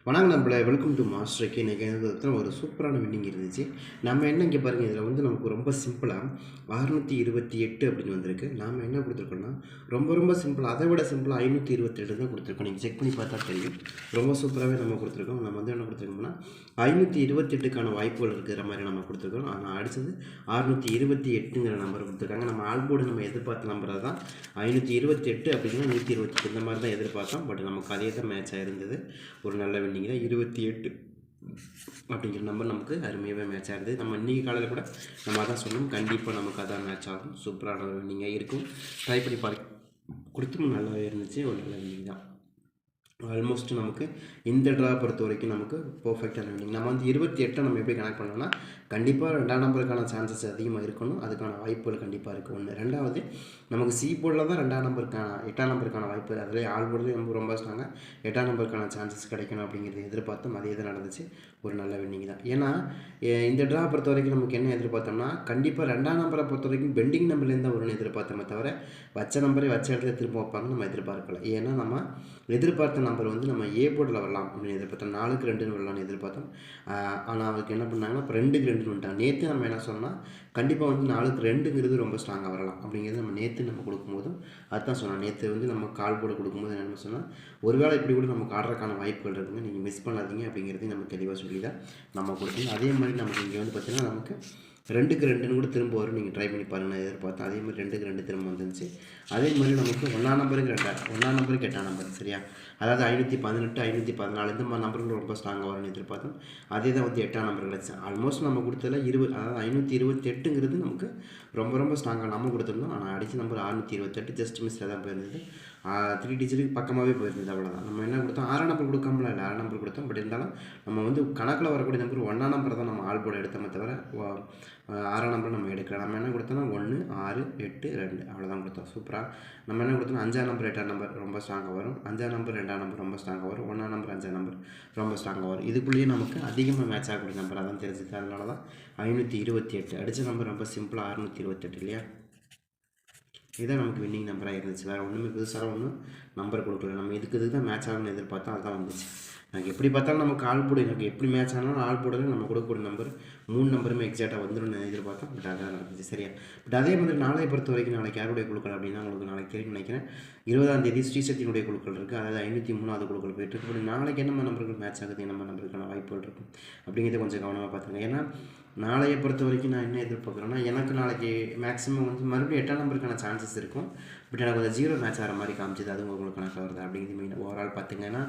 வணக்கம் நம்மள welcome to மாஸ்டருக்கு. இன்றைக்கி எனக்கு ஒரு சூப்பரான வின்னிங் இருந்துச்சு. நம்ம என்ன இங்கே பாருங்கள், இதில் வந்து நமக்கு ரொம்ப சிம்பிளாக 628 அப்படின்னு வந்திருக்கு. நாம் என்ன கொடுத்துருக்கோம்னா ரொம்ப சிம்பிளாக, அதை விட சிம்பிளாக 528 தான் கொடுத்துருக்கோம். நீங்கள் செக் பண்ணி பார்த்தா தெரியும். ரொம்ப சூப்பராகவே நம்ம கொடுத்துருக்கோம். நம்ம வந்து என்ன கொடுத்துருக்கோம்னா 528க்கான வாய்ப்புகள் இருக்கிற மாதிரி நம்ம கொடுத்துருக்கோம். ஆனால் அடித்தது 628ங்கிற நம்பர் கொடுத்துருக்காங்க. நம்ம ஆல்போர்டு நம்ம எதிர்பார்த்த நம்பரை தான் 528 அப்படின்னா 128 இந்த மாதிரி தான் எதிர்பார்த்தோம். பட் நமக்கு அதே தான் மேட்ச் ஆகிருந்தது. ஒரு நல்ல வின்னிங்கில் 28 அப்படிங்கிற நம்பர் நமக்கு அருமையாகவே மேட்ச் ஆகுது. நம்ம இன்றைக்கி காலையில் கூட நம்ம அதான் சொன்னோம், கண்டிப்பாக நமக்கு அதான் மேட்ச் ஆகும். சூப்பரான ஒரு வின்னிங்காக இருக்கும். ட்ரை பண்ணி கொடுத்தும் நல்லாவே இருந்துச்சு. ஒரு நல்ல வின்னிங் தான். ஆல்மோஸ்ட் நமக்கு இந்த ட்ரா பொறுத்த வரைக்கும் நமக்கு பர்ஃபெக்டான வின்னிங். நம்ம வந்து 28 நம்ம எப்படி கனெக்ட் பண்ணோம்னா, கண்டிப்பாக 2ஆம் நம்பருக்கான சான்சஸ் அதிகமாக இருக்கணும். அதுக்கான வாய்ப்புகள் கண்டிப்பாக இருக்குது. ஒன்று. ரெண்டாவது, நமக்கு சி போர்டில் தான் 2ஆம் நம்பருக்கான 8ஆம் நம்பருக்கான வாய்ப்பு. அதில் ஆல் போர்டில் ரொம்ப ஸ்ட்ராங்காக 8ஆம் நம்பருக்கான சான்சஸ் கிடைக்கணும் அப்படிங்கிறது எதிர்பார்த்தோம். அதே தான் நடந்துச்சு. ஒரு நல்ல வின்னிங் தான். ஏன்னா இந்த ட்ரா பொறுத்த வரைக்கும் நமக்கு என்ன எதிர்பார்த்தோம்னா, கண்டிப்பாக 2ஆம் நம்பரை பொறுத்த வரைக்கும் பெண்டிங் நம்பர்லேருந்து தான் வரும்னு எதிர்பார்த்தோமே தவிர, வச்ச நம்பரை வச்ச இடத்துல திரும்ப வைப்பாங்கன்னு நம்ம எதிர்பார்க்கல. ஏன்னா நம்ம எதிர்பார்த்த நம்பர் வந்து நம்ம ஏ போர்டில் வரலாம் அப்படின்னு எதிர்பார்த்தோம். 4க்கு 2ன்னு வரலாம்னு எதிர்பார்த்தோம். ஆனால் அவருக்கு என்ன பண்ணாங்கன்னா, இப்போ 2க்கு 2ன்னு வந்துட்டாங்க. நேற்று நம்ம என்ன சொன்னால், கண்டிப்பாக வந்து 4க்கு 2ங்கிறது ரொம்ப ஸ்ட்ராங்காக வரலாம் அப்படிங்கிறது நம்ம நேற்று நம்ம கொடுக்கும்போதும் அதுதான் சொன்னோம். நேற்று வந்து நம்ம கால் போர்டு கொடுக்கும்போது என்ன சொன்னால், ஒருவேளை இப்படி கூட நமக்கு ஆடுறதுக்கான வாய்ப்புகள் இருக்குங்க, நீங்கள் மிஸ் பண்ணாதீங்க அப்படிங்கிறதையும் நம்ம தெளிவாக சொல்லி தான் நம்ம கொடுக்கணும். அதே மாதிரி நமக்கு இங்கே வந்து பார்த்திங்கன்னா, நமக்கு 2க்கு 2ன்னு கூட திரும்ப வரும். நீங்கள் ட்ரை பண்ணி பாருங்கள். நான் எதிர்பார்த்தேன். அதே மாதிரி 2க்கு 2 திரும்ப வந்துருந்துச்சு. அதே மாதிரி நமக்கு 1ஆம் நம்பருக்கு 1ஆம் நம்பருக்கு 8ஆம் நம்பர் சரியா, அதாவது 518 514 இந்த மாதிரி நம்பர்கள் ரொம்ப ஸ்ட்ராங்காக வரும்னு எதிர்பார்த்தோம். அதே தான் வந்து 8ஆம் நம்பர் கிடச்சி. ஆல்மோஸ்ட் நம்ம கொடுத்ததில் அதாவது 528ங்கிறது நமக்கு ரொம்ப ஸ்ட்ராங்காக நம்ம கொடுத்துருந்தோம். ஆனால் அடித்த நம்பர் 628 ஜஸ்ட் மிஸ்ஸில் தான் போயிருந்தது. 3 டிஜிட்டுக்கு பக்கமாகவே போயிருந்தது. அவ்வளோதான். நம்ம என்ன கொடுத்தோம், 6ஆம் நம்பர் கொடுக்காமல இல்லை, 6ஆம் நம்பர் கொடுத்தோம். பட் இருந்தாலும் நம்ம வந்து கணக்கில் வரக்கூடிய நம்பர் 1ஆம் நம்பர் தான் நம்ம ஆல் போர்டு எடுத்தோமே தவிர 6ஆம் நம்பர் நம்ம எடுக்கல. நம்ம என்ன கொடுத்தோம்னா 1 6 8 2 அவ்வளோதான் கொடுத்தோம். சூப்பராக நம்ம என்ன கொடுத்தோம்னா 5ஆம் நம்பர் 8ஆம் நம்பர் ரொம்ப ஸ்ட்ராங்காக வரும். 5ஆம் நம்பர் 2ஆம் நம்பர் ரொம்ப ஸ்ட்ராங்காக வரும். 1ஆம் நம்பர் 5ஆம் நம்பர் ரொம்ப ஸ்ட்ராங்காக வரும். இதுக்குள்ளேயே நமக்கு அதிகமாக மேட்ச் ஆகக்கூடிய நம்பர் அதான் தெரிஞ்சுது. அதனால தான் 528 அடித்த நம்பர் ரொம்ப சிம்பிளாக 628 இல்லையா. இதுதான் நமக்கு வின்னிங் நம்பராக இருந்துச்சு. வேறு ஒன்றுமே புதுசாக ஒன்றும் நம்பர் கொடுக்கல. நம்ம இதுக்கு தான் மேட்ச் ஆகணும்னு எதிர்பார்த்தோம். அதுதான் வந்துச்சு. எனக்கு எப்படி பார்த்தாலும் நமக்கு ஆல் போர்டு எனக்கு எப்படி மேட்ச் ஆனாலும் ஆல் போர்டில் நம்ம கொடுக்கக்கூடிய நம்பர் 3 நம்பருமே எக்ஸாக்டாக வந்துடும் எதிர்பார்த்தோம். பட் அதான் நடந்துச்சு சரியா. பட் அதே மாதிரி நாளை பொறுத்த வரைக்கும் நாளைக்கு யாருடைய குழுக்கள் அப்படின்னா உங்களுக்கு நாளைக்கு தெரியும் நினைக்கிறேன். 20ஆம் தேதி ஸ்ரீசக்தியினுடைய குழுக்கள் இருக்குது. அதாவது 503வது குழுக்கள் போயிட்டு இருக்கு. நாளைக்கு என்ன நம்பர்கள் மேட்ச் ஆகுது, என்ன நம்பருக்கான வாய்ப்புகள் இருக்கும் அப்படிங்கிறத கொஞ்சம் கவனமாக பார்த்துங்க. ஏன்னா நாளையை பொறுத்த வரைக்கும் நான் என்ன எதிர்பார்க்குறேன்னா, எனக்கு நாளைக்கு மேக்ஸிமம் வந்து மறுபடியும் 8ஆம் நம்பருக்கான சான்சஸ் இருக்கும். பட் எனக்கு கொஞ்சம் 0 மேட்ச் ஆகிற மாதிரி காமிச்சிது. அதுவும் உங்களுக்கு கணக்கில் வருது அப்படிங்கிறது மெயின் ஓவரால் பார்த்துங்க. ஏன்னா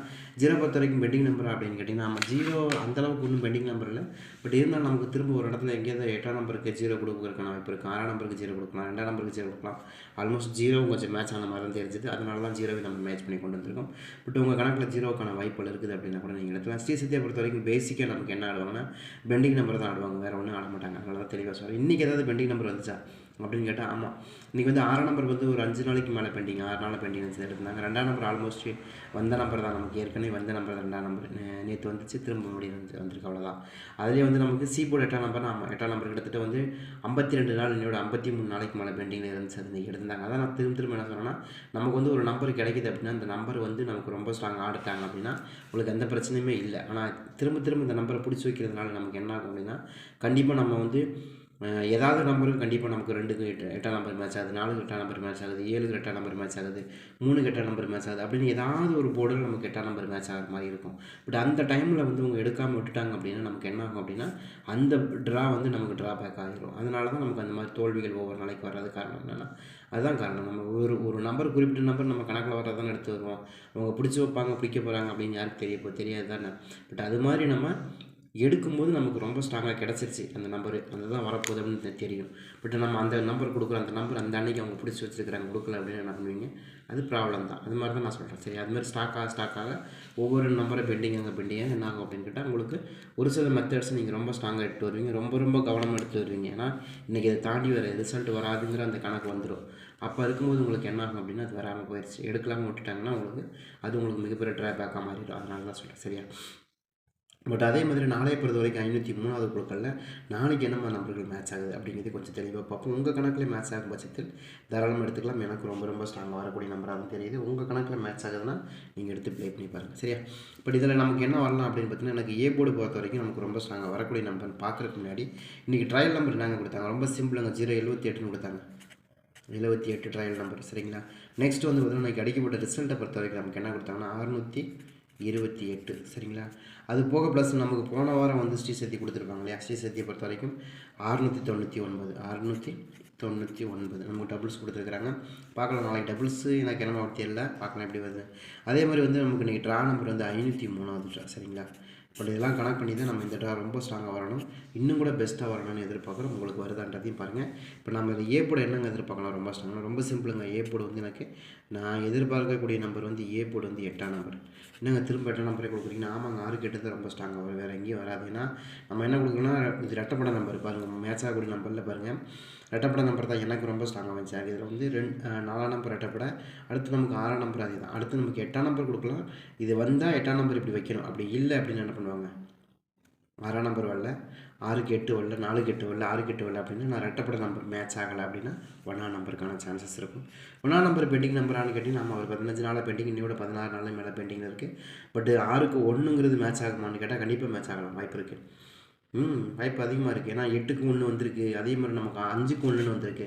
0 பொறுத்த வரைக்கும் பெண்டிங் நம்பர் அப்படின்னு கேட்டிங்கன்னா, நம்ம 0 அந்தளவுக்கு ஒன்றும் பெண்டிங் நம்பர் இல்லை. பட் இருந்தாலும் நமக்கு திரும்ப ஒரு இடத்துல எங்கேயாவது 8ஆம் நம்பருக்கு 0 கொடுக்குறதுக்கான வாய்ப்பு இருக்குது. 6ஆம் நம்பருக்கு 0 கொடுக்கலாம், 2ஆம் நம்பருக்கு 0 கொடுக்கலாம். ஆல்மோஸ்ட் 0 கொஞ்சம் மேட்ச் ஆன மாதிரி தான் தெரிஞ்சுது. அதனால தான் 0வை நம்ம மேட்ச் பண்ணி கொண்டு வந்திருக்கோம். பட் உங்கள் கணக்கில் 0க்கான வாய்ப்புகள் இருக்குது அப்படின்னா கூட நீங்கள் எடுத்துக்கலாம். ஸ்ரீசக்தியை பொறுத்த வரைக்கும் பேசிக்காக நமக்கு என்ன ஆடுவாங்கன்னா, பெண்டிங் நம்பர் தான் ஆடுவாங்க, வேறு ஒன்றும் ஆட மாட்டாங்க. அதனால தான் தெளிவாக சொல்கிறேன். இன்றைக்கி ஏதாவது பெண்டிங் நம்பர் வந்துச்சா அப்படின்னு கேட்டால் ஆமாம். இன்றைக்கி வந்து 6ஆம் நம்பர் வந்து ஒரு 5 நாளைக்கு மேலே பெண்டிங், 6 நாள் பெண்டிங் வச்சு எடுத்தாங்க. 2ஆம் நம்பர் ஆல்மோஸ்ட் வந்த நம்பர் தான், நமக்கு ஏற்கனவே வந்த நம்பர் 2ஆம் நம்பர் நேற்று வந்துச்சு, திரும்ப மறுபடியும் வந்திருக்கு அவ்வளோதான். அதுலேயே வந்து நமக்கு சி போர்டு 8ஆம் நம்பர், ஆமாம் 8ஆம் நம்பர் கிட்டத்தட்ட வந்து 52 நாள் என்னோட 53 நாளைக்கு மேலே பெண்டிங்கில் இருந்துச்சு. அது இன்றைக்கி எடுத்தாங்க. அதான் நான் திரும்ப என்ன சொன்னேன்னா, நமக்கு வந்து ஒரு நம்பர் கிடைக்கிது அப்படின்னா அந்த நம்பர் வந்து நமக்கு ரொம்ப ஸ்ட்ராங் ஆடுட்டாங்க அப்படின்னா உங்களுக்கு எந்த பிரச்சனையுமே இல்லை. ஆனால் திரும்ப இந்த நம்பரை பிடிச்சி வைக்கிறதுனால நமக்கு என்ன ஆகும் அப்படின்னா, கண்டிப்பாக நம்ம வந்து ஏதாவது நம்பருக்கு கண்டிப்பாக நமக்கு 2க்கு 8ஆம் நம்பர் மேட்ச் ஆகுது, 4க்கு 8ஆம் நம்பர் மேட்ச் ஆகுது, 7க்கு 8ஆம் நம்பர் மேட்ச் ஆகுது, 3க்கு 8ஆம் நம்பர் மேட்ச் ஆகுது அப்படின்னு ஏதாவது ஒரு போர்டில் நமக்கு 8ஆம் நம்பர் மேட்ச் ஆகிற மாதிரி இருக்கும். பட் அந்த டைமில் வந்து அவங்க எடுக்காமல் விட்டுட்டாங்க அப்படின்னா நமக்கு என்ன ஆகும் அப்படின்னா, அந்த ட்ரா வந்து நமக்கு ட்ரா பேக் ஆகிரும். அதனால தான் நமக்கு அந்த மாதிரி தோல்விகள் ஒவ்வொரு நாளைக்கு வர்றது காரணம் என்னென்னா, அதுதான் காரணம். நம்ம ஒரு நம்பர் குறிப்பிட்ட நம்பர் நம்ம கணக்கில் வர்றதானே எடுத்து வருவோம். அவங்க பிடிச்சி வைப்பாங்க, பிடிக்க போகிறாங்க அப்படின்னு யாருக்கு தெரியாது தானே. பட் அது மாதிரி நம்ம எடுக்கும்போது நமக்கு ரொம்ப ஸ்ட்ராங்காக கிடச்சிருச்சு அந்த நம்பரு, அதுதான் வரப்போகுது அப்படின்னு தெரியும். பட் நம்ம அந்த நம்பர் கொடுக்குறோம், அந்த நம்பர் அந்த அன்றைக்கி அவங்க பிடிச்சி வச்சுருக்கிறாங்க, கொடுக்கல அப்படின்னு என்ன பண்ணுவீங்க, அது ப்ராப்ளம் தான். அது மாதிரி தான் நான் சொல்கிறேன் சரி. அதுமாதிரி ஸ்டாக்காக ஒவ்வொரு நம்பரை பெண்டிங்காக என்ன ஆகும் அப்படின்னு கேட்டால், உங்களுக்கு ஒரு சில மெத்தட்ஸ் நீங்கள் ரொம்ப ஸ்ட்ராங்காக எடுத்து வருவீங்க, ரொம்ப கவனமாக எடுத்து வருவீங்க. ஏன்னா இன்றைக்கி அதை தாண்டி வர ரிசல்ட் வராதுங்கிற அந்த கணக்கு வந்துடும். அப்போ இருக்கும்போது உங்களுக்கு என்ன ஆகும் அப்படின்னா, அது வராமல் போயிடுச்சு. எடுக்கலாமல் விட்டுட்டாங்கன்னா அது உங்களுக்கு மிகப்பெரிய ட்ராபேக்காக மாறிடும். அதனால தான் சொல்கிறேன் சரியா. பட் அதே மாதிரி நாளைய பொறுத்த வரைக்கும் 503வது குழுக்களில் நாளைக்கு என்னம்மா நம்பர்கள் மேட்ச் ஆகுது அப்படிங்கிறது கொஞ்சம் தெளிவாக பார்ப்போம். உங்கள் கணக்கில் மேட்ச் ஆகும் பட்சத்தில் தாராளமாக எடுத்துக்கலாம். எனக்கு ரொம்ப ரொம்ப ஸ்ட்ராங்காக வரக்கூடிய நம்பராக தெரியுது. உங்கள் கணக்கில் மேட்ச் ஆகுதுன்னா நீங்கள் எடுத்து ப்ளே பண்ணி பாருங்கள். சரியா? பட் இதில் நமக்கு என்ன வரலாம் அப்படின்னு பார்த்தீங்கன்னா, எனக்கு ஏ போர்டு பொறுத்த வரைக்கும் நமக்கு ரொம்ப ஸ்ட்ராங்காக வரக்கூடிய நம்பர் பார்க்குறதுக்கு முன்னாடி இன்றைக்கி ட்ரையல் நம்பர் நாங்கள் கொடுத்தாங்க. ரொம்ப சிம்பிளுங்க. 078ன்னு கொடுத்தாங்க. 78 ட்ரையல் நம்பர். சரிங்களா? நெக்ஸ்ட் வந்து பார்த்தீங்கன்னா இன்றைக்கி அடிக்கப்பட்ட ரிசல்ட்டை பொறுத்த வரைக்கும் நமக்கு என்ன கொடுத்தாங்கன்னா 628. சரிங்களா? அது போக ப்ளஸ் நமக்கு போன வாரம் வந்து ஸ்ரீசக்தி கொடுத்துருப்பாங்க இல்லையா? ஸ்ரீசக்தியை பொறுத்த வரைக்கும் 699 நமக்கு டபுள்ஸ் கொடுத்துருக்குறாங்க. பார்க்கலாம் நாளைக்கு டபுள்ஸு எனக்கு என்ன தெரியல, பார்க்கலாம் எப்படி வருது. அதே மாதிரி வந்து நமக்கு இன்றைக்கி ட்ரா நம்பர் வந்து 503வது ட்ரா. சரிங்களா? பட் இதெல்லாம் கனெக்ட் பண்ணி தான் நம்ம இந்த ட்ரா ரொம்ப ஸ்ட்ராங்காக வரணும், இன்னும் கூட பெஸ்ட்டாக வரணும்னு எதிர்பார்க்குறோம். உங்களுக்கு வருதான்றதையும் பாருங்கள். இப்போ நம்ம இந்த ஏ போர்டு என்னங்க எதிர்பார்க்கலாம் ரொம்ப ஸ்ட்ராங்காக? ரொம்ப சிம்பிளுங்க. ஏ போர்டு வந்து எனக்கு நான் எதிர்பார்க்கக்கூடிய நம்பர் வந்து ஏ போர்டு வந்து 8ஆம் நம்பர். என்னங்க திரும்ப 8ஆம் நம்பரே கொடுக்குறீங்கன்னா? ஆமாங்க, 6க்கு 8 தான் ரொம்ப ஸ்ட்ராங்காக வரும், வேறு எங்கேயும் வராது. ஏன்னா நம்ம என்ன கொடுக்கணும்னா இது ரெட்டப்பட நம்பர் பாருங்கள், மேட்ச் ஆகக்கூடிய நம்பரில் பாருங்கள் ரெட்டப்பட நம்பர் தான் எனக்கு ரொம்ப ஸ்ட்ராங்காக வந்துச்சு. இதில் வந்து 4ஆம் நம்பர் ரெட்டப்பட, அடுத்து நமக்கு 6ஆம் நம்பர் அதே தான், அடுத்து நமக்கு 8ஆம் நம்பர் கொடுக்கலாம். இது வந்தால் 8ஆம் நம்பர் இப்படி வைக்கணும், அப்படி இல்லை அப்படின்னு என்ன பண்ணுவாங்க, 6ஆம் நம்பர் வரல, 6க்கு 8 வரல, 4க்கு 8 வரல, 6க்கு 8 வரல அப்படின்னா நான் ரெட்டப்பட நம்பர் மேட்ச் ஆகலை அப்படின்னா 1ஆம் நம்பருக்கான சான்சஸ் இருக்கும். 1ஆம் நம்பர் பெண்டிங் நம்பரானு கேட்டிங்கன்னா நம்ம ஒரு 15 நாளாக பெண்டிங், இன்னோட 16 நாள் மேலே பெண்டிங்கில் இருக்குது. பட் 6க்கு 1ங்கிறது மேட்ச் ஆகுமான்னு கேட்டால் கண்டிப்பாக மேட்ச் ஆகலாம், வாய்ப்பு இருக்குது. வாய்ப்பு அதிகமாக இருக்குது. ஏன்னா 8க்கு 1 வந்திருக்கு, அதே மாதிரி நமக்கு 5க்கு 1ன்னு வந்திருக்கு.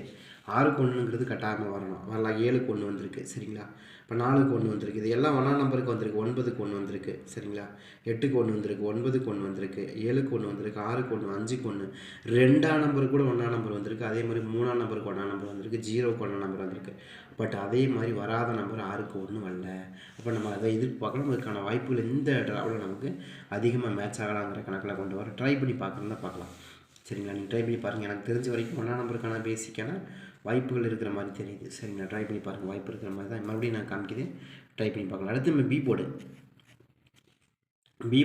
6க்கு 1ங்கிறது கட்டாயமாக வரணும், வரலாம். 7க்கு 1 வந்திருக்கு. சரிங்களா? இப்போ 4க்கு 1 வந்திருக்கு. இது எல்லாம் 1ஆம் நம்பருக்கு வந்திருக்கு. 9க்கு 1 வந்திருக்கு. சரிங்களா? 8க்கு 1 வந்திருக்கு, 9க்கு 1 வந்திருக்கு, 7க்கு 1 வந்திருக்கு, 6க்கு 1, 5க்கு 1, 2ஆம் நம்பருக்கு கூட 1ஆம் நம்பர் வந்திருக்கு. அதே மாதிரி 3ஆம் நம்பருக்கு 1ஆம் நம்பர் வந்திருக்கு, 0க்கு 1ஆம் நம்பர் வந்திருக்கு. பட் அதே மாதிரி வராத நம்பர் 6க்கு 1 வரல. அப்போ நம்ம அதை எதிர்பார்க்கலாம். அதுக்கான வாய்ப்புகள் இந்த ட்ராவில் நமக்கு அதிகமாக மேட்ச் ஆகலாங்கிற கணக்கில் கொண்டு வர ட்ரை பண்ணி பார்க்கணுன்னா பார்க்கலாம். சரிங்களா? நீங்கள் ட்ரை பண்ணி பாருங்கள். எனக்கு தெரிஞ்ச வரைக்கும் 1ஆம் நம்பருக்கான பேசிக்கான வாய்ப்புகள் இருக்கிற மாதிரி தெரியுது. சரிங்களா? ட்ரை பண்ணி பாருங்கள். வாய்ப்பு இருக்கிற மாதிரி தான் மறுபடியும் நான் காமிக்குது, ட்ரை பண்ணி பார்க்கலாம். அடுத்து நம்ம பி போர்டு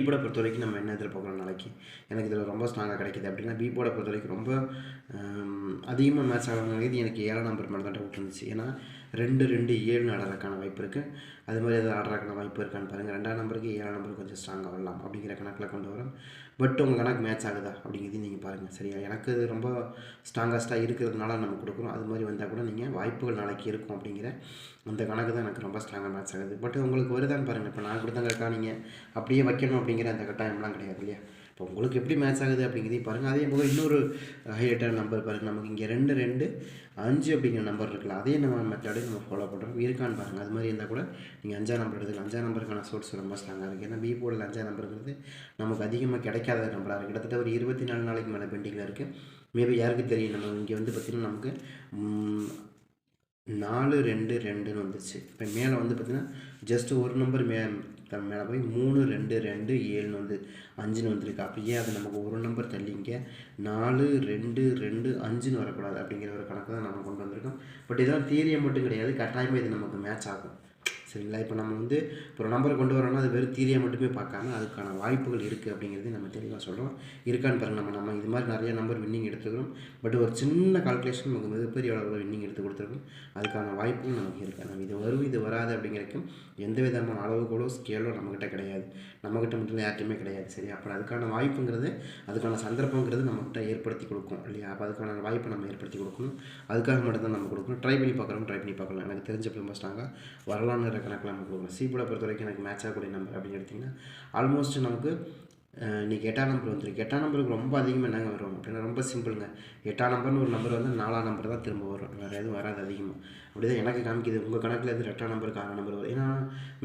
பொறுத்த வரைக்கும் நம்ம என்ன எதிர்பார்க்கலாம் நாளைக்கு? எனக்கு இதில் ரொம்ப ஸ்ட்ராங்காக கிடைக்கிது அப்படின்னா பி போர்டை பொறுத்த வரைக்கும் ரொம்ப அதிகமாக மேட்ச் ஆகணுங்கிறது எனக்கு 7ஆம் நம்பர் மேலே தான் டவுட் இருந்துச்சு. ஏன்னா 2, 2, 7 ஆடுறதுக்கான வாய்ப்பு இருக்குது. அது மாதிரி எதாவது ஆடுறதுக்கான வாய்ப்பு இருக்கான்னு பாருங்கள். 2ஆம் நம்பருக்கு 7ஆம் நம்பருக்கு கொஞ்சம் ஸ்ட்ராங்காக வரலாம் அப்படிங்கிற கணக்கில் கொண்டு வரோம். பட் உங்கள் கணக்கு மேட்ச் ஆகுதா அப்படிங்கிறதையும் நீங்கள் பாருங்கள். சரியா? எனக்கு இது ரொம்ப ஸ்ட்ராங்கஸ்ட்டாக இருக்கிறதுனால நம்ம கொடுக்குறோம். அது மாதிரி வந்தால் கூட நீங்கள் வாய்ப்புகள் நாளைக்கு இருக்கும் அப்படிங்கிற அந்த கணக்கு தான் எனக்கு ரொம்ப ஸ்ட்ராங்காக மேட்ச் ஆகுது. பட் உங்களுக்கு வருதான்னு பாருங்கள். இப்போ நான் கொடுத்தங்கக்கா நீங்கள் அப்படியே வைக்கணும் அப்படிங்கிற அந்த கட்டாயம்லாம் கிடையாது இல்லையா? இப்போ உங்களுக்கு எப்படி மேட்ச் ஆகுது அப்படிங்கிறதையும் பாருங்கள். அதே போல் இன்னொரு ஹைலைட்டான நம்பர் பாருங்கள். நமக்கு இங்கே 2, 2, 5 அப்படிங்கிற நம்பர் இருக்குல்ல, அதே நம்ம மெத்தடே நம்ம ஃபாலோ பண்ணுறோம். இருக்கான்னு பாருங்கள். அது மாதிரி இருந்தால் கூட நீங்கள் 5ஆம் நம்பர் எடுத்துக்கலாம். 5ஆம் நம்பருக்கான சோர்ஸ் ரொம்ப ஸ்ட்ராங்காக இருக்குது. ஏன்னா பி போர்டில் 5ஆம் நம்பருங்கிறது நமக்கு அதிகமாக கிடைக்காத நம்பராக இருக்குது. கிட்டத்தட்ட ஒரு 24 நாளைக்கு மேலே பெண்டிங்கில் இருக்குது. மேபி யாருக்கு தெரியும், நம்ம இங்கே வந்து பார்த்திங்கன்னா நமக்கு 4, 2, 2ன்னு வந்துருச்சு. இப்போ மேலே வந்து பார்த்திங்கன்னா ஜஸ்ட் ஒரு நம்பர் மேலே போய் 3, 2, 2, 7ன்னு வந்து 5ன்னு வந்திருக்கு. அப்போ அது நமக்கு ஒரு நம்பர் தள்ளிங்க 4, 2, 2, 5ன்னு வரக்கூடாது அப்படிங்கிற ஒரு கணக்கு தான் நம்ம கொண்டு வந்திருக்கோம். பட் இதெல்லாம் தியரியை மட்டும் கிடையாது, கட்டாயமாக இது நமக்கு மேட்ச் ஆகும். சரிங்களா? இப்போ நம்ம வந்து ஒரு நம்பரை கொண்டு வரோம்னா அது வெறும் தியரியை மட்டுமே பார்க்காம அதுக்கான வாய்ப்புகள் இருக்குது அப்படிங்கிறது நம்ம தெளிவாக சொல்கிறோம். இருக்கான்னு பாருங்கள். நம்ம இது மாதிரி நிறைய நம்பர் வின்னிங் எடுத்துக்கிறோம். பட் ஒரு சின்ன கால்குலேஷன் நமக்கு மிகப்பெரிய அளவில் வின்னிங் எடுத்து கொடுத்துருக்கோம். அதுக்கான வாய்ப்பும் நமக்கு இருக்குது. நம்ம இது வரும் இது வராது அப்படிங்கிறக்கும் எந்த விதமான அளவுகளோ ஸ்கேலோ நம்மக்கிட்ட கிடையாது. நம்மக்கிட்ட மட்டும் யார்ட்டையுமே கிடையாது. சரி? அப்புறம் அதுக்கான வாய்ப்புங்கிறது, அதுக்கான சந்தர்ப்பங்கிறது நம்மக்கிட்ட ஏற்படுத்தி கொடுக்கும் இல்லையா? அப்போ அதுக்கான வாய்ப்பை நம்ம ஏற்படுத்தி கொடுக்கணும். அதுக்காக மட்டும்தான் நம்ம கொடுக்கணும். ட்ரை பண்ணி பார்க்கலாம். எனக்கு தெரிஞ்ச ரொம்ப ஸ்ட்ராங்காக வரலான்னு கணக்கில் நம்ம கொடுக்கணும். சி போர்டை பொறுத்த வரைக்கும் எனக்கு மேட்ச் ஆகக்கூடிய நம்பர் அப்படின்னு எடுத்திங்கன்னா ஆல்மோஸ்ட் நமக்கு இன்றைக்கி 8ஆம் நம்பர் வந்துருக்கு. 8ஆம் நம்பருக்கு ரொம்ப அதிகமாக என்னங்க வரும் அப்படின்னா ரொம்ப சிம்பிளுங்க. 8ஆம் நம்பர்னு ஒரு நம்பர் வந்து 4ஆம் நம்பர் தான் திரும்ப வரும், வேறு எதுவும் வராது அதிகமாக. அப்படி தான் எனக்கு காமிக்குது. உங்கள் கணக்கில் எது 8ஆம் நம்பருக்கு 6ஆம் நம்பர் வரும். ஏன்னா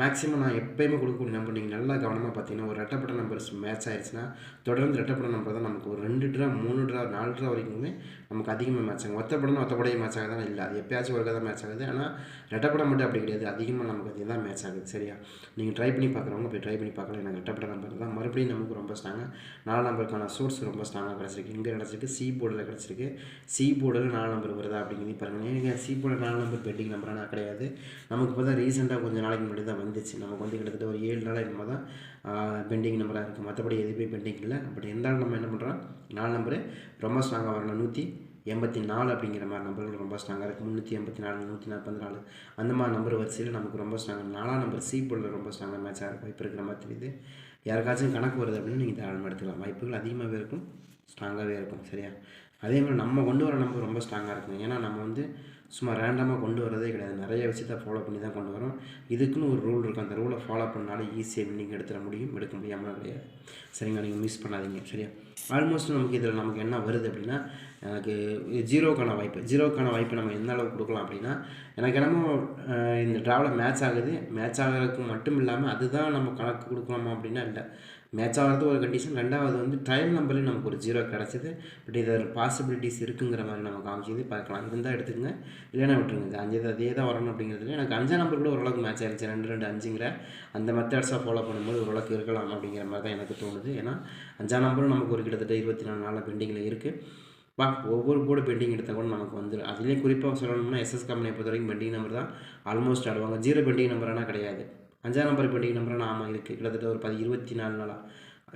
மேக்ஸிமம் நான் எப்போயுமே கொடுக்கக்கூடிய நம்பர் நீங்கள் நல்லா கவனமாக பார்த்தீங்கன்னா ஒரு ரெட்டப்பட்ட நம்பர்ஸ் மேட்ச் ஆயிடுச்சுன்னா தொடர்ந்து ரெட்டப்பட்ட நம்பர் தான் நமக்கு ஒரு 2 ட்ரா 3 ட்ரா 4 ட்ரா வரைக்குமே நமக்கு அதிகமாக மேட்ச் ஆகும். ஒத்தப்படையும் மேட்ச் ஆகுதான் இல்லை, அது எப்போயாச்சும் ஒரு தான் மேட்ச் ஆகுது. ஆனால் ரெட்டப்படம் மட்டும் அப்படி கிடையாது, அதிகமாக நமக்கு அது தான் மேட்ச் ஆகுது. சரியா? நீங்கள் ட்ரை பண்ணி பார்க்குறவங்க போய் ட்ரை பண்ணி பார்க்கலாம். எனக்கு ரெட்டப்பட்ட நம்பர் தான் மறுபடியும் நமக்கு ரொம்ப ஸ்ட்ராங்காக 4 நம்பருக்கான சோர்ஸ் ரொம்ப ஸ்ட்ராங்காக கிடச்சிருக்கு. இங்கே கிடச்சிருக்கு, சி போர்டில் கிடச்சிருக்கு. சி போர்டில் 4 நம்பர் வருதா அப்படிங்கிறது பாருங்கள். ஏங்க சி போர்டில் 4 நம்பர் பெண்டிங் நம்பரானா கிடையாது. நமக்கு இப்போ தான் ரீசெண்டாக கொஞ்சம் நாளைக்கு முன்னாடி தான் வந்துச்சு. நமக்கு வந்து கிட்டத்தட்ட ஒரு 7 நாளைக்கு நம்ம தான் பெண்டிங் நம்பராக இருக்குது. மற்றபடி எதுவுமே பெண்டிங் இல்லை. பட் இருந்தாலும் நம்ம என்ன பண்ணுறோம், 4 நம்பரு ரொம்ப ஸ்ட்ராங்காக வரணும். 184 அப்படிங்கிற மாதிரி நம்பர்கள் ரொம்ப ஸ்ட்ராங்காக இருக்குது. 384, 144 அந்த மாதிரி நம்பர் வரிசையில் நமக்கு ரொம்ப ஸ்ட்ராங்காக 4ஆம் நம்பர் சி போர்டில் ரொம்ப ஸ்ட்ராங்காக மேட்ச் ஆகிற வாய்ப்பு இருக்கிற மாதிரி தெரியுது. யாருக்காச்சும் கணக்கு வருது அப்படின்னு நீங்கள் தாராளமாக எடுத்துக்கலாம். வாய்ப்புகள் அதிகமாகவே இருக்கும், ஸ்ட்ராங்காகவே இருக்கும். சரியா? அதே மாதிரி நம்ம கொண்டு வர நம்பர் ரொம்ப ஸ்ட்ராங்காக இருக்குங்க. ஏன்னா நம்ம வந்து சும்மா ரேண்டமாக கொண்டு வரதே கிடையாது. நிறைய விஷயத்த ஃபாலோ பண்ணி தான் கொண்டு வரோம். இதுக்குன்னு ஒரு ரூல் இருக்குது. அந்த ரூலை ஃபாலோ பண்ணாலே ஈஸியாக வின்னிங் எடுத்துட முடியும். எடுக்க முடியாமல் கிடையாது. சரிங்களா? நீங்கள் மிஸ் பண்ணாதீங்க. சரியா? ஆல்மோஸ்ட் நமக்கு இதில் நமக்கு என்ன வருது அப்படின்னா, எனக்கு ஜீரோக்கான வாய்ப்பு நம்ம எந்த அளவுக்கு கொடுக்கலாம் அப்படின்னா, எனக்கு என்னமோ இந்த ட்ராவில் மேட்ச் ஆகுது. மேட்ச் ஆகிறதுக்கு மட்டும் இல்லாமல் அதுதான் நம்ம கணக்கு கொடுக்கலாமா அப்படின்னா இல்லை. மேட்ச் ஆகிறது ஒரு கண்டிஷன். ரெண்டாவது வந்து ட்ரையல் நம்பர்லேயும் நமக்கு ஒரு 0 கிடச்சிது. பட் இதில் பாசிபிலிட்டிஸ் இருக்குங்கிற மாதிரி நம்ம காமிச்சிது. பார்க்கலாம். இருந்தால் எடுத்துக்கங்க, இல்லைன்னா விட்டுருங்க. இது 5 அதே தான் வரணும் அப்படிங்கிறதுல எனக்கு 5ஆம் நம்பர் கூட ஓரளவுக்கு மேட்ச் ஆகிடுச்சு. 2 2 5ங்கிற அந்த மெத்தட்ஸாக ஃபாலோ பண்ணும்போது ஓரளவுக்கு இருக்கலாம் அப்படிங்கிற மாதிரி தான் எனக்கு தோணுது. ஏன்னா 5ஆம் நம்பரும் நமக்கு ஒரு கிட்டத்தட்ட 24 நாளில் பெண்டிங்கில் இருக்குது. ஒவ்வொரு போர்டு பெண்டிங் எடுத்தால் கூட நமக்கு வந்துடும். அதுலேயும் குறிப்பாக சொல்லணும்னா எஸ்எஸ் கம்பெனியை பொறுத்த வரைக்கும் பெண்டிங் நம்பர் தான் ஆல்மோஸ்ட் ஆடுவாங்க. 0 பெண்டிங் நம்பரானா கிடையாது. 5ஆம் நம்பர் பெண்டிங் நம்பரானா ஆமாம் இருக்குது. கிட்டத்தட்ட ஒரு 24 நாளாக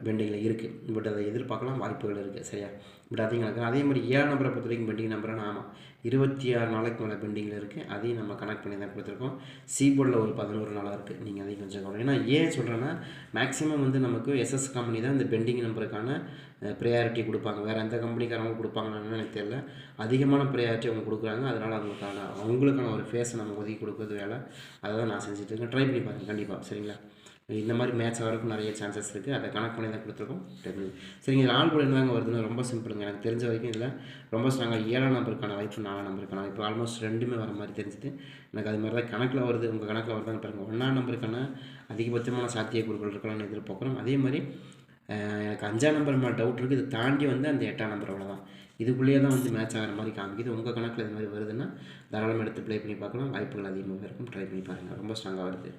பெண்டிங்கில் இருக்குது. பட் அதை எதிர்பார்க்கலாம், வாய்ப்புகள் இருக்குது. சரியா? பட் அதையும் கணக்கு. அதே மாதிரி 7ஆம் நம்பரை பொறுத்த வரைக்கும் பெண்டிங் நம்பரானா ஆமாம் 26 நாளைக்கு மேலே பெண்டிங்கில் இருக்குது. அதையும் நம்ம கனெக்ட் பண்ணி தான் கொடுத்துருக்கோம். சி போர்டில் ஒரு 11 நாளாக இருக்குது. நீங்கள் அதையும் கொஞ்சம் கவனம். ஏன்னா ஏன் சொல்கிறேன்னா, மேக்ஸிமம் வந்து நமக்கு எஸ்எஸ் கம்பெனி தான் இந்த பெண்டிங் நம்பருக்கான ப்ரையாரிட்டி கொடுப்பாங்க. வேறு எந்த கம்பெனிக்காரங்க கொடுப்பாங்கன்னு எனக்கு தெரியல. அதிகமான ப்ரையாரிட்டி அவங்க கொடுக்குறாங்க. அதனால் அவங்களுக்கான ஒரு ஃபேஸை நம்ம ஒதுக்கி கொடுக்குறது வேலை. அதை தான் நான் செஞ்சுட்ருக்கேன். ட்ரை பண்ணி பாருங்கள் கண்டிப்பாக. சரிங்களா? இந்த மாதிரி மேட்ச் ஆகிறதுக்கும் நிறைய சான்சஸ் இருக்குது. அதை கனெக்ட் பண்ணி தான் கொடுத்துருக்கோம். சரிங்க. இதில் ஆல் போர்டு என்னதாங்க வருதுன்னு ரொம்ப சிம்பிளுங்க. எனக்கு தெரிஞ்ச வரைக்கும் இதில் ரொம்ப ஸ்ட்ராங்காக 7ஆம் நம்பருக்கான வாய்ப்பு, 4ஆம் நம்பருக்கான வாய்ப்பு ஆல்மோஸ்ட் ரெண்டுமே வர மாதிரி தெரிஞ்சுது. எனக்கு அது மாதிரி தான் கணக்கில் வருது. உங்கள் கணக்கில் வருதான்னு பாருங்கள். 1ஆம் நம்பருக்கான அதிகபட்சமான சாத்தியக்கூறுகள் இருக்கலாம்னு எதிர்பார்க்குறோம். அதே மாதிரி எனக்கு 5ஆம் நம்பர் மேலே டவுட் இருக்குது. இதை தாண்டி வந்து அந்த 8ஆம் நம்பர் அவ்வளோதான். இதுக்குள்ளேயே தான் வந்து மேட்ச் ஆகிற மாதிரி காமிக்குது. உங்கள் கணக்கில் இது மாதிரி வருதுன்னா தாராளமாக எடுத்து ப்ளே பண்ணி பார்க்கலாம். வாய்ப்புகள் அதிகமாக இருக்கும். ட்ரை பண்ணி பாருங்கள். ரொம்ப ஸ்ட்ராங்காக வருது.